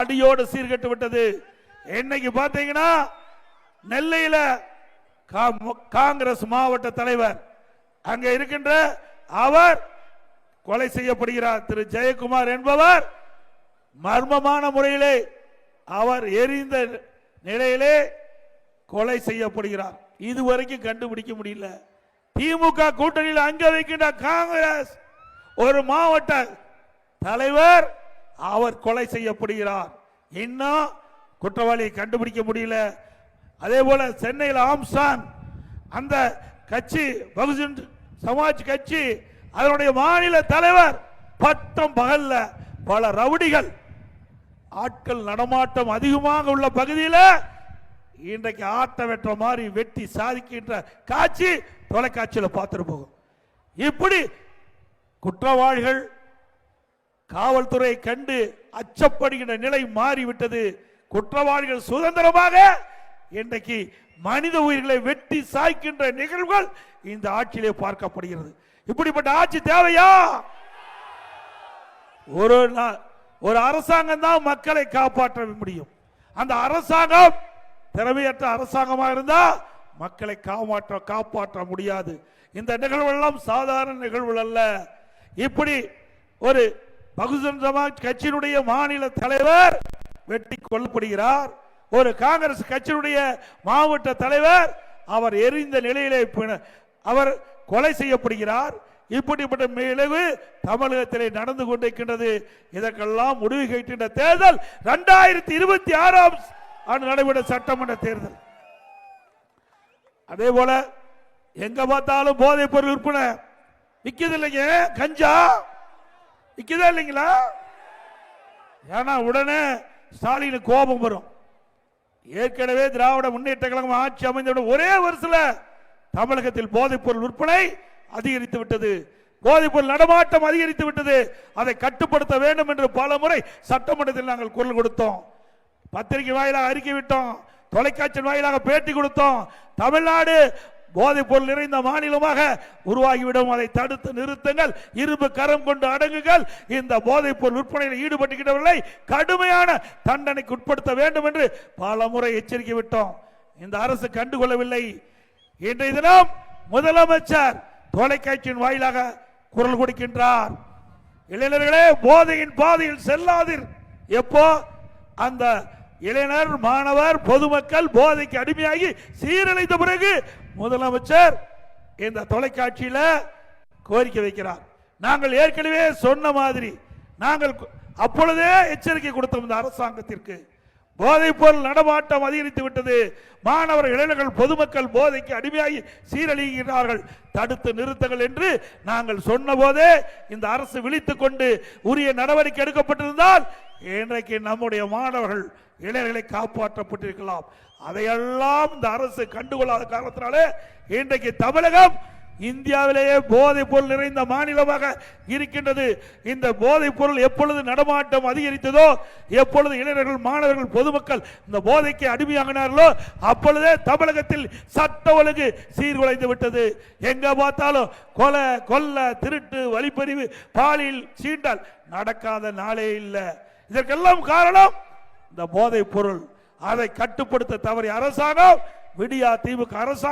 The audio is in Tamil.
அடியோடு சீர்கட்டு விட்டது. இன்னைக்கு பாத்தீங்கன்னா நெல்லையில காங்கிரஸ் மாவட்ட தலைவர் அங்க இருக்கின்ற அவர் கொலை செய்யப்படுகிறார். திரு ஜெயக்குமார் என்பவர் மர்மமான முறையிலே அவர் எரிந்த நிலையிலே கொலை செய்யப்படுகிறார். இதுவரைக்கும் கண்டுபிடிக்க முடியல. திமுக கூட்டணியில் அங்க வைக்கின்ற காங்கிரஸ் ஒரு மாவட்ட தலைவர் அவர் கொலை செய்யப்படுகிறார். இன்னும் குற்றவாளியை கண்டுபிடிக்க முடியல. அதே போல சென்னையில் ஆம்சான் அந்த கட்சி பகுஜன் சமாஜ் கட்சி அதனுடைய மாநில தலைவர் பட்டம் பகல்ல பல ரவுடிகள் ஆட்கள் நடமாட்டம் அதிகமாக உள்ள பகுதியில் இன்றைக்கு ஆட்ட வெற்ற மாதிரி வெட்டி சாதிக்கின்ற காட்சி தொலைக்காட்சியில் பார்த்துட்டு போகும். இப்படி குற்றவாளிகள் காவல்துறை கண்டு அச்சப்படுகின்ற நிலை மாறிவிட்டது. குற்றவாளிகள் சுதந்திரமாக இன்றைக்கு மனித உயிர்களை வெட்டி சாய்க்கின்ற நிகழ்வுகள் இந்த ஆட்சியிலே பார்க்கப்படுகிறது. இப்படிப்பட்ட ஆட்சி தேவையா? ஒரு அரசாங்கம் தான் மக்களை காப்பாற்ற முடியும். அந்த அரசாங்கம் திறமையற்ற அரசாங்கமாக இருந்தா மக்களை காப்பாற்ற முடியாது. இந்த நிகழ்வு எல்லாம் சாதாரண நிகழ்வுகள் அல்ல. இப்படி ஒரு பகுஜன் சமாஜ் கட்சியினுடைய மாநில தலைவர் வெட்டி கொல்லப்படுகிறார். ஒரு காங்கிரஸ் கட்சியினுடைய மாவட்ட தலைவர் அவர் எரிந்த நிலையிலே அவர் கொலை செய்யப்படுகிறார். இப்படிப்பட்ட விளைவு தமிழகத்திலே நடந்து கொண்டிருக்கின்றது. இதற்கெல்லாம் முடிவு கேட்கின்ற தேர்தல் 2026 ஆண்டு நடைபெறும் சட்டமன்ற தேர்தல். அதே போல எங்க பார்த்தாலும் போதைப் பொருள் விற்பனை விற்கிறது இல்லைங்க. கஞ்சா விற்கிறதா இல்லைங்களா? ஏன்னா உடனே ஸ்டாலின் கோபம் வரும். ஏற்கனவே திராவிட முன்னேற்ற கழகம் ஆட்சி அமைந்த ஒரே வருஷத்தில் தமிழகத்தில் போதைப் பொருள் விற்பனை அதிகரித்து விட்டது. போதைப் பொருள் நடமாட்டம் அதிகரித்து விட்டது. அதை கட்டுப்படுத்த வேண்டும் என்று பல முறை சட்டமன்றத்தில் நாங்கள் குரல் கொடுத்தோம். பத்திரிகை வாயிலாக அறிக்கை விட்டோம். தொலைக்காட்சி வாயிலாக பேட்டி கொடுத்தோம். தமிழ்நாடு போதைப் பொருள் நிறைந்த மாநிலமாக உருவாகிவிடும். அதை தடுத்து நிறுத்துங்கள். இரும்பு கரம் கொண்டு அடங்குங்கள். இந்த போதைப் பொருள் விற்பனையில் ஈடுபட்டுகிறவர்களை கடுமையான தண்டனைக்கு உட்படுத்த வேண்டும் என்று பல முறை எச்சரிக்கை விட்டோம். இந்த அரசு கண்டுகொள்ளவில்லை. இன்றைய தினம் முதலமைச்சர் தொலைக்காட்சியின் வாயிலாக குரல் கொடுக்கின்றார். இளைஞர்களே, போதையின் பாதையில் செல்லாதீர். எப்போ அந்த இளைஞர் மாணவர் பொதுமக்கள் போதைக்கு அடிமையாகி சீரழிந்த பிறகு முதலமைச்சர் இந்த தொலைக்காட்சியில் கோரிக்கை வைக்கிறார். நாங்கள் ஏற்கனவே சொன்ன மாதிரி நாங்கள் அப்பொழுதே எச்சரிக்கை கொடுத்தோம். இந்த அரசாங்கத்திற்கு போதைப் பொருள் நடமாட்டம் அதிகரித்து விட்டது. மாணவர் இளைஞர்கள் பொதுமக்கள் போதைக்கு அடிமையாகி சீரழிகிறார்கள். தடுத்து நிறுத்துங்கள் என்று நாங்கள் சொன்ன போதே இந்த அரசு விழித்துக் கொண்டு உரிய நடவடிக்கை எடுக்கப்பட்டிருந்தால் இன்றைக்கு நம்முடைய மாணவர்கள் இளைஞர்களை காப்பாற்றப்பட்டிருக்கலாம். அதையெல்லாம் இந்த அரசு கண்டுகொள்ளாத காரணத்தினாலே இன்றைக்கு தமிழகம் இந்தியாவிலேயே போதைப் பொருள் நிறைந்த மாநிலமாக இருக்கின்றது. இந்த போதைப் பொருள் எப்பொழுது நடமாட்டம் அதிகரித்ததோ, எப்பொழுது இளைஞர்கள் மாணவர்கள் பொதுமக்கள் இந்த போதைக்கு அடிமையாகினார்களோ அப்பொழுதே தமிழகத்தில் சட்ட ஒழுங்கு சீர்குலைந்து விட்டது. எங்க பார்த்தாலும் கொலை, கொல்ல, திருட்டு, வழிப்பறிவு, பாலியல் சீண்டல் நடக்காத நாளே இல்லை. இதற்கெல்லாம் காரணம் இந்த போதைப் பொருள். அதை கட்டுப்படுத்த தவறிய அரசாங்கம், விடியா திமுக அரசாங்கம்.